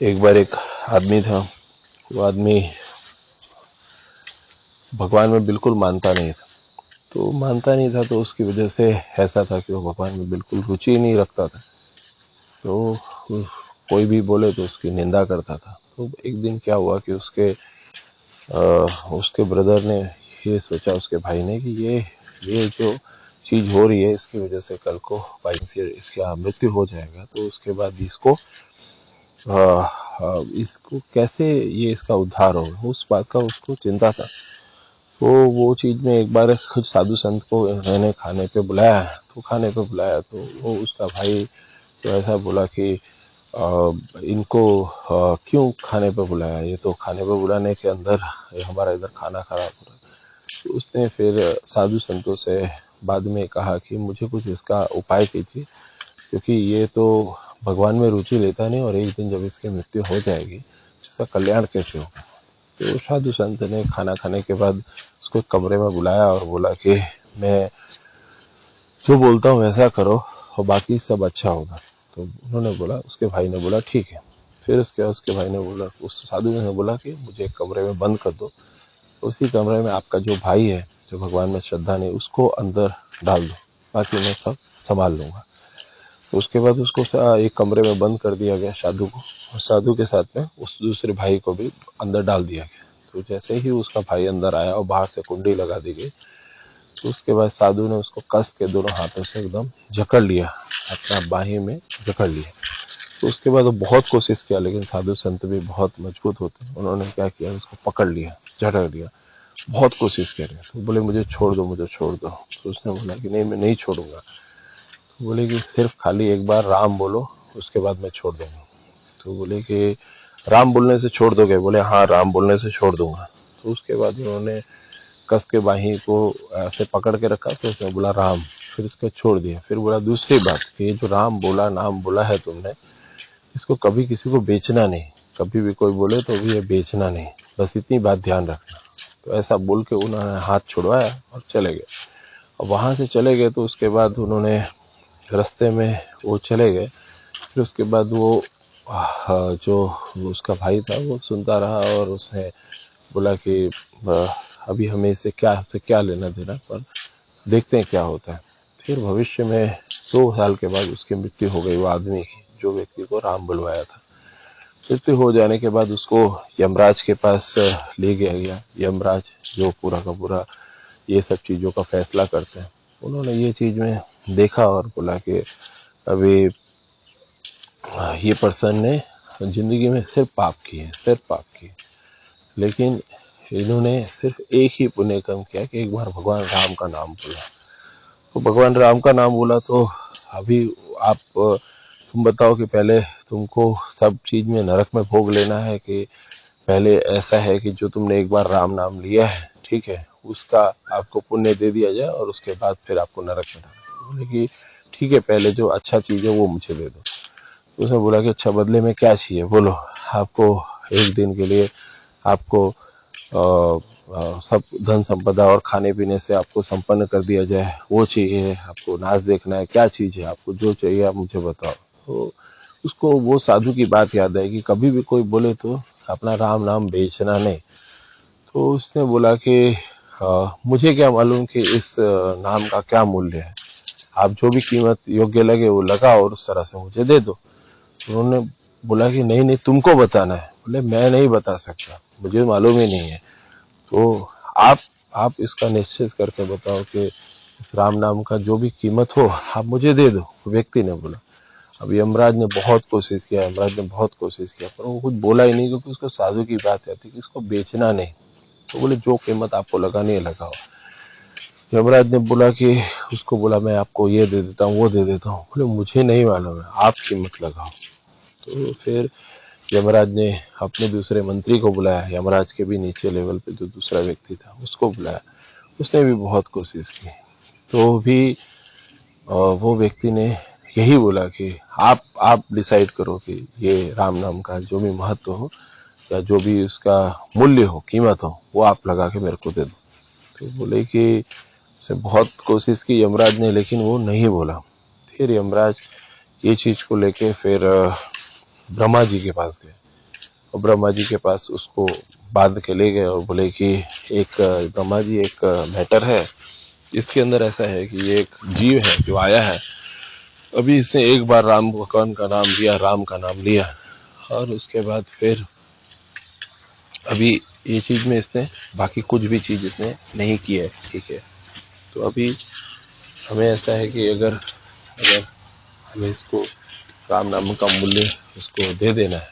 एक बार एक आदमी था। वो आदमी भगवान में बिल्कुल मानता नहीं था। तो मानता नहीं था तो उसकी वजह से ऐसा था कि वो भगवान में बिल्कुल रुचि ही नहीं रखता था। तो कोई भी बोले तो उसकी निंदा करता था। तो एक दिन क्या हुआ कि उसके ब्रदर ने ये सोचा, उसके भाई ने, कि ये जो चीज हो रही है इसकी वजह से कल को बाई इसका मृत्यु हो जाएगा, तो उसके बाद इसको कैसे ये इसका उद्धार होगा, उस बात का उसको चिंता था। तो वो चीज में एक बार खुद साधु संत को इन्होंने खाने पे बुलाया। तो वो उसका भाई तो ऐसा बोला कि इनको क्यों खाने पे बुलाया, ये तो खाने पे बुलाने के अंदर हमारा इधर खाना खराब हो रहा है। तो उसने फिर साधु संतों से बाद में कहा कि मुझे कुछ इसका उपाय कीजिए, क्योंकि ये तो भगवान में रुचि लेता नहीं और एक दिन जब इसकी मृत्यु हो जाएगी इसका कल्याण कैसे होगा। तो साधु संत ने खाना खाने के बाद उसको एक कमरे में बुलाया और बोला कि मैं जो बोलता हूँ वैसा करो और बाकी सब अच्छा होगा। तो उन्होंने बोला, उसके भाई ने बोला ठीक है। फिर उसके भाई ने बोला, उस साधु ने बोला कि मुझे एक कमरे में बंद कर दो, उसी कमरे में आपका जो भाई है जो भगवान में श्रद्धा नहीं उसको अंदर डाल दो, बाकी मैं सब संभाल लूंगा। तो उसके बाद उसको एक कमरे में बंद कर दिया गया साधु को, और साधु के साथ में उस दूसरे भाई को भी अंदर डाल दिया गया। तो जैसे ही उसका भाई अंदर आया और बाहर से कुंडी लगा दी गई, तो उसके बाद साधु ने उसको कस के दोनों हाथों से एकदम जकड़ लिया, अपना बाही में जकड़ लिया। तो उसके बाद वो बहुत कोशिश किया, लेकिन साधु संत भी बहुत मजबूत होते हैं। उन्होंने क्या किया, उसको पकड़ लिया, झटक लिया, बहुत कोशिश करे। तो बोले मुझे छोड़ दो, मुझे छोड़ दो। तो उसने बोला कि नहीं, मैं नहीं छोड़ूंगा। तो बोले कि सिर्फ खाली एक बार राम बोलो, उसके बाद मैं छोड़ दूंगा। तो बोले कि राम बोलने से छोड़ दोगे? बोले हाँ, राम बोलने से छोड़ दूंगा। तो उसके बाद उन्होंने कस के बाही को ऐसे पकड़ के रखा, तो उसने बोला राम, फिर इसको छोड़ दिया। फिर बोला दूसरी बात कि ये जो राम बोला, नाम बोला है तुमने, इसको कभी किसी को बेचना नहीं, कभी भी कोई बोले तो भी ये बेचना नहीं, बस इतनी बात ध्यान रखना। तो ऐसा बोल के उन्होंने हाथ छुड़वाया और चले गए। और वहां से चले गए तो उसके बाद उन्होंने रास्ते में वो चले गए। फिर उसके बाद वो जो उसका भाई था वो सुनता रहा, और उसने बोला कि अभी हमें इससे क्या लेना देना, पर देखते हैं क्या होता है। फिर भविष्य में 2 साल के बाद उसकी मृत्यु हो गई, वो आदमी की, जो व्यक्ति को राम बुलवाया था। मृत्यु हो जाने के बाद उसको यमराज के पास ले गया गया। यमराज जो पूरा का पूरा ये सब चीजों का फैसला करते हैं, उन्होंने ये चीज में देखा और बोला कि अभी ये पर्सन ने जिंदगी में सिर्फ पाप किए, सिर्फ पाप किए, लेकिन इन्होंने सिर्फ एक ही पुण्य कर्म किया कि एक बार भगवान राम का नाम बोला। तो भगवान राम का नाम बोला तो अभी आप तुम बताओ कि पहले तुमको सब चीज में नरक में भोग लेना है, कि पहले ऐसा है कि जो तुमने एक बार राम नाम लिया है, ठीक है, उसका आपको पुण्य दे दिया जाए और उसके बाद फिर आपको नरक में डालना। बोले कि ठीक है, पहले जो अच्छा चीज है वो मुझे दे दो। तो उसने बोला कि अच्छा, बदले में क्या चाहिए बोलो, आपको एक दिन के लिए आपको सब धन संपदा और खाने पीने से आपको संपन्न कर दिया जाए, वो चाहिए, आपको नाच देखना है, क्या चीज है, आपको जो चाहिए आप मुझे बताओ। तो उसको वो साधु की बात याद है कि कभी भी कोई बोले तो अपना राम नाम बेचना नहीं। तो उसने बोला कि मुझे क्या मालूम कि इस नाम का क्या मूल्य है, आप जो भी कीमत योग्य लगे वो लगाओ और उस तरह से मुझे दे दो। उन्होंने बोला कि नहीं नहीं, तुमको बताना है। बोले मैं नहीं बता सकता, मुझे मालूम ही नहीं है। तो आप आप इसका निश्चय करके बताओ कि इस राम नाम का जो भी कीमत हो आप मुझे दे दो, व्यक्ति ने बोला। अब यमराज ने बहुत कोशिश किया, यमराज ने बहुत कोशिश किया, पर वो कुछ बोला ही नहीं, क्योंकि उसको साधु की बात आती कि इसको बेचना नहीं। तो बोले जो कीमत आपको लगानी है लगाओ। यमराज ने बोला कि उसको बोला मैं आपको ये दे देता हूँ, वो दे देता हूँ। बोले मुझे नहीं मालूम है, आप कीमत लगाओ। तो फिर यमराज ने अपने दूसरे मंत्री को बुलाया, यमराज के भी नीचे लेवल पे जो दूसरा व्यक्ति था उसको बुलाया। उसने भी बहुत कोशिश की, तो भी वो व्यक्ति ने यही बोला कि आप डिसाइड करो कि ये राम नाम का जो भी महत्व हो या जो भी उसका मूल्य हो, कीमत हो, वो आप लगा के मेरे को दे दो। तो बोले कि से बहुत कोशिश की यमराज ने, लेकिन वो नहीं बोला। फिर यमराज ये चीज को लेके फिर ब्रह्मा जी के पास गए। और ब्रह्मा जी के पास उसको बांध के ले गए और बोले कि एक ब्रह्मा जी एक मैटर है, इसके अंदर ऐसा है कि ये एक जीव है जो आया है, अभी इसने एक बार राम भगवान का नाम लिया, राम का नाम लिया, और उसके बाद फिर अभी ये चीज में इसने बाकी कुछ भी चीज इसने नहीं की है, ठीक है। तो अभी हमें ऐसा है कि अगर अगर हमें इसको राम नाम का मूल्य उसको दे देना है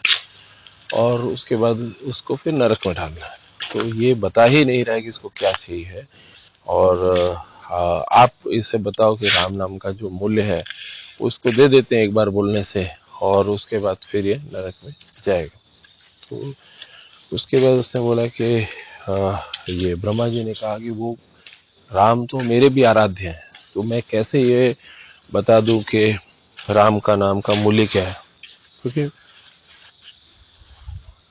और उसके बाद उसको फिर नरक में डालना है, तो ये बता ही नहीं रहा है कि इसको क्या चाहिए है। और आप इसे बताओ कि राम नाम का जो मूल्य है उसको दे देते हैं एक बार बोलने से, और उसके बाद फिर ये नरक में जाएगा। तो उसके बाद उसने बोला कि ये ब्रह्मा जी ने कहा कि वो राम तो मेरे भी आराध्य हैं, तो मैं कैसे ये बता दूं कि राम का नाम का मूल्य क्या है, क्योंकि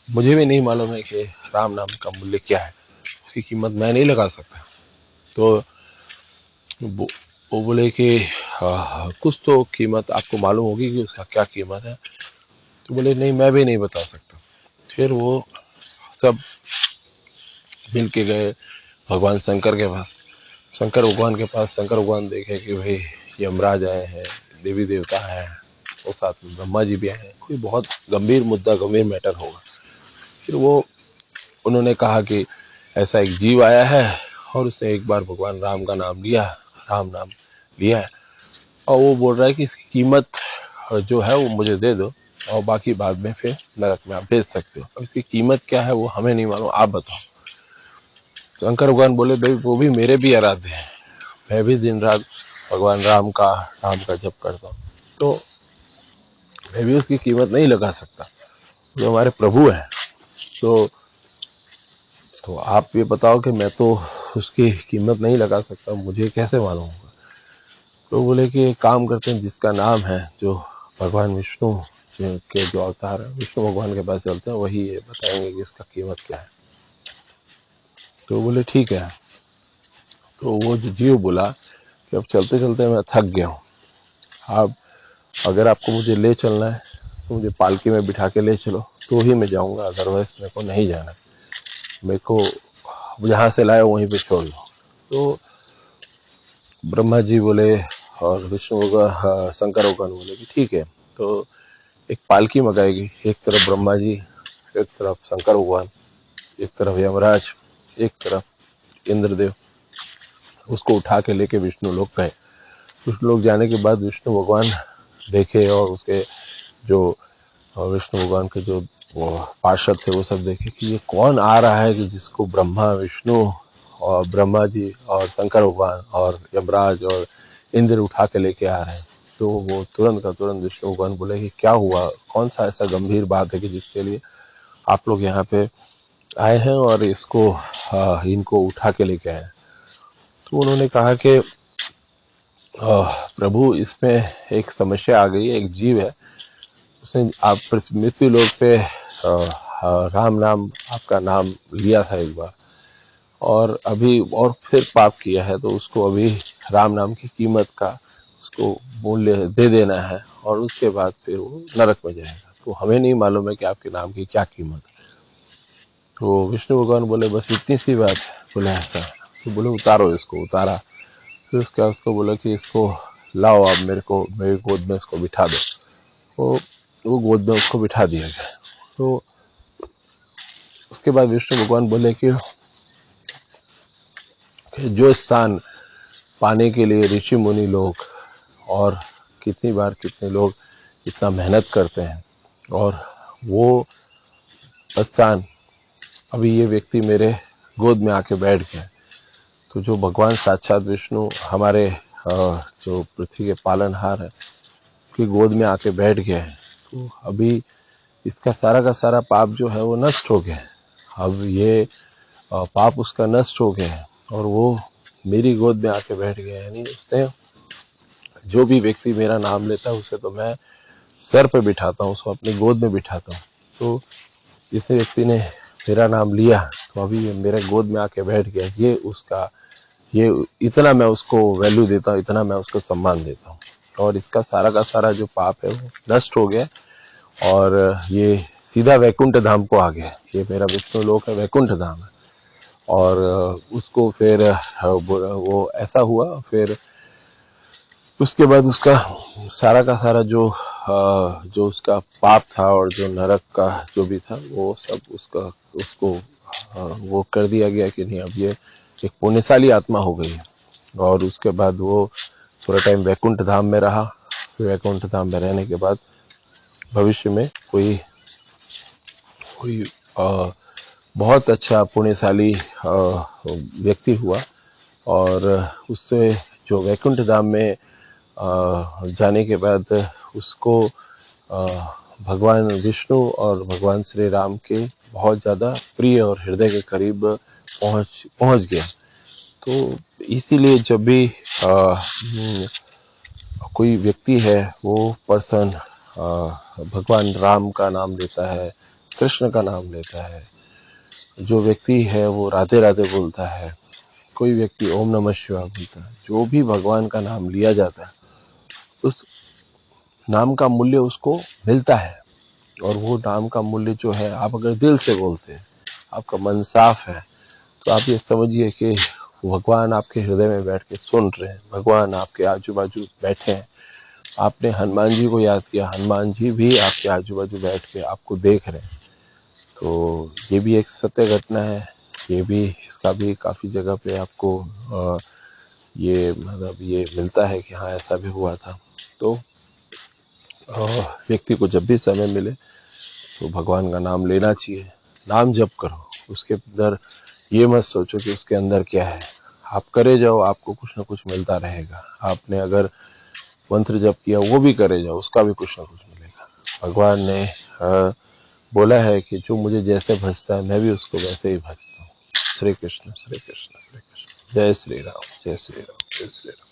मुझे भी नहीं मालूम है कि राम नाम का मूल्य क्या है, उसकी कीमत मैं नहीं लगा सकता। तो वो बोले कि कुछ तो कीमत आपको मालूम होगी कि उसका क्या कीमत है। तो बोले नहीं, मैं भी नहीं बता सकता। फिर वो सब मिल के गए भगवान शंकर के पास। शंकर भगवान के पास शंकर भगवान देखे कि भाई यमराज आए हैं, देवी देवता है, और साथ में ब्रह्मा जी भी आए हैं, कोई बहुत गंभीर मुद्दा, गंभीर मैटर होगा। फिर वो उन्होंने कहा कि ऐसा एक जीव आया है और उसने एक बार भगवान राम का नाम लिया, राम नाम लिया है, और वो बोल रहा है कि इसकी कीमत जो है वो मुझे दे दो और बाकी बाद में फिर नरक में आप भेज सकते हो। अब इसकी कीमत क्या है वो हमें नहीं मालूम, आप बताओ। शंकर भगवान बोले भाई वो भी मेरे भी आराध्य हैं, मैं भी दिन रात भगवान राम का जप करता हूँ, तो मैं भी उसकी कीमत नहीं लगा सकता, जो हमारे प्रभु हैं। तो आप ये बताओ कि मैं तो उसकी कीमत नहीं लगा सकता, मुझे कैसे मालूम होगा। तो बोले कि एक काम करते हैं, जिसका नाम है जो भगवान विष्णु के जो अवतार है, विष्णु भगवान के पास चलते हैं, वही ये बताएंगे कि इसका कीमत क्या है। तो बोले ठीक है। तो वो जो जीव बोला कि अब चलते चलते मैं थक गया हूँ, आप अगर आपको मुझे ले चलना है तो मुझे पालकी में बिठा के ले चलो, तो ही मैं जाऊंगा, अदरवाइज मेरे को नहीं जाना, मेरे को जहां से लाए वहीं पे छोड़ दो। तो ब्रह्मा जी बोले और विष्णु भगवान शंकर भगवान बोले कि ठीक है। तो एक पालकी मंगाएगी, एक तरफ ब्रह्मा जी, एक तरफ शंकर भगवान, एक तरफ यमराज, एक तरफ इंद्रदेव, उसको उठा के लेके विष्णु लोग गए। विष्णु लोग जाने के बाद विष्णु भगवान देखे और उसके जो विष्णु भगवान के जो पार्षद थे वो सब देखे कि ये कौन आ रहा है कि जिसको ब्रह्मा विष्णु और ब्रह्मा जी और शंकर भगवान और यमराज और इंद्र उठा के लेके आ रहे हैं। तो वो तुरंत का तुरंत विष्णु भगवान बोले कि क्या हुआ, कौन सा ऐसा गंभीर बात है कि जिसके लिए आप लोग यहाँ पे आए हैं और इसको इनको उठा के लेके आए। तो उन्होंने कहा कि प्रभु इसमें एक समस्या आ गई है, एक जीव है, उसने आप मृत्यु लोक पे राम नाम आपका नाम लिया था एक बार, और अभी और फिर पाप किया है, तो उसको अभी राम नाम की कीमत का उसको मूल्य दे देना है और उसके बाद फिर वो नरक में जाएगा। तो हमें नहीं मालूम है कि आपके नाम की क्या कीमत है। तो विष्णु भगवान बोले बस इतनी सी बात। बोला ऐसा, तो बोले उतारो इसको। उतारा, फिर उसको बोला कि इसको लाओ, आप मेरे गोद में इसको बिठा दो। वो गोद में उसको बिठा दिया गया। तो उसके बाद विष्णु भगवान बोले कि जो स्थान पाने के लिए ऋषि मुनि लोग और कितनी बार कितने लोग इतना मेहनत करते हैं, और वो स्थान अभी ये व्यक्ति मेरे गोद में आके बैठ गया। तो जो भगवान साक्षात विष्णु हमारे जो पृथ्वी के पालनहार है, उसकी गोद में आके बैठ गया है, तो अभी इसका सारा का सारा पाप जो है वो नष्ट हो गया है। अब ये पाप उसका नष्ट हो गया है और वो मेरी गोद में आके बैठ गया। यानी उसने, जो भी व्यक्ति मेरा नाम लेता है उसे तो मैं सर पे बिठाता हूँ, उसको अपनी गोद में बिठाता हूँ। तो जिस व्यक्ति ने मेरा नाम लिया तो अभी ये मेरे गोद में आके बैठ गया, ये उसका, ये इतना मैं उसको वैल्यू देता हूँ, इतना मैं उसको सम्मान देता हूँ, और इसका सारा का सारा जो पाप है वो नष्ट हो गया। और ये सीधा वैकुंठ धाम को आ गया। ये मेरा विष्णु लोक है, वैकुंठ धाम है। और उसको फिर वो ऐसा हुआ, फिर उसके बाद उसका सारा का सारा जो उसका पाप था और जो नरक का जो भी था वो सब उसको वो कर दिया गया कि नहीं, अब ये एक पुण्यशाली आत्मा हो गई है। और उसके बाद वो थोड़ा टाइम वैकुंठ धाम में रहा। फिर वैकुंठ धाम में रहने के बाद भविष्य में कोई कोई बहुत अच्छा पुण्यशाली व्यक्ति हुआ, और उससे जो वैकुंठ धाम में जाने के बाद उसको भगवान विष्णु और भगवान श्री राम के बहुत ज़्यादा प्रिय और हृदय के करीब पहुंच गया। तो इसीलिए जब भी कोई व्यक्ति है, वो पर्सन भगवान राम का नाम लेता है, कृष्ण का नाम लेता है, जो व्यक्ति है वो राधे राधे बोलता है, कोई व्यक्ति ओम नमः शिवाय बोलता है, जो भी भगवान का नाम लिया जाता है उस नाम का मूल्य उसको मिलता है। और वो नाम का मूल्य जो है, आप अगर दिल से बोलते हैं, आपका मन साफ है, तो आप ये समझिए कि भगवान आपके हृदय में बैठ के सुन रहे हैं, भगवान आपके आजू बाजू बैठे हैं। आपने हनुमान जी को याद किया, हनुमान जी भी आपके आजू बाजू बैठ के आपको देख रहे हैं। तो ये भी एक सत्य घटना है। ये भी, इसका भी काफी जगह पे आपको ये मतलब ये मिलता है कि हाँ ऐसा भी हुआ था। तो व्यक्ति को जब भी समय मिले तो भगवान का नाम लेना चाहिए। नाम जप करो, उसके अंदर ये मत सोचो कि उसके अंदर क्या है। आप करे जाओ, आपको कुछ ना कुछ मिलता रहेगा। आपने अगर मंत्र जप किया, वो भी करे जाओ, उसका भी कुछ ना कुछ मिलेगा। भगवान ने बोला है कि जो मुझे जैसे भजता है मैं भी उसको वैसे ही भजता हूँ। श्री कृष्ण श्री कृष्ण श्री कृष्ण। जय श्री राम जय श्री राम जय श्री राम।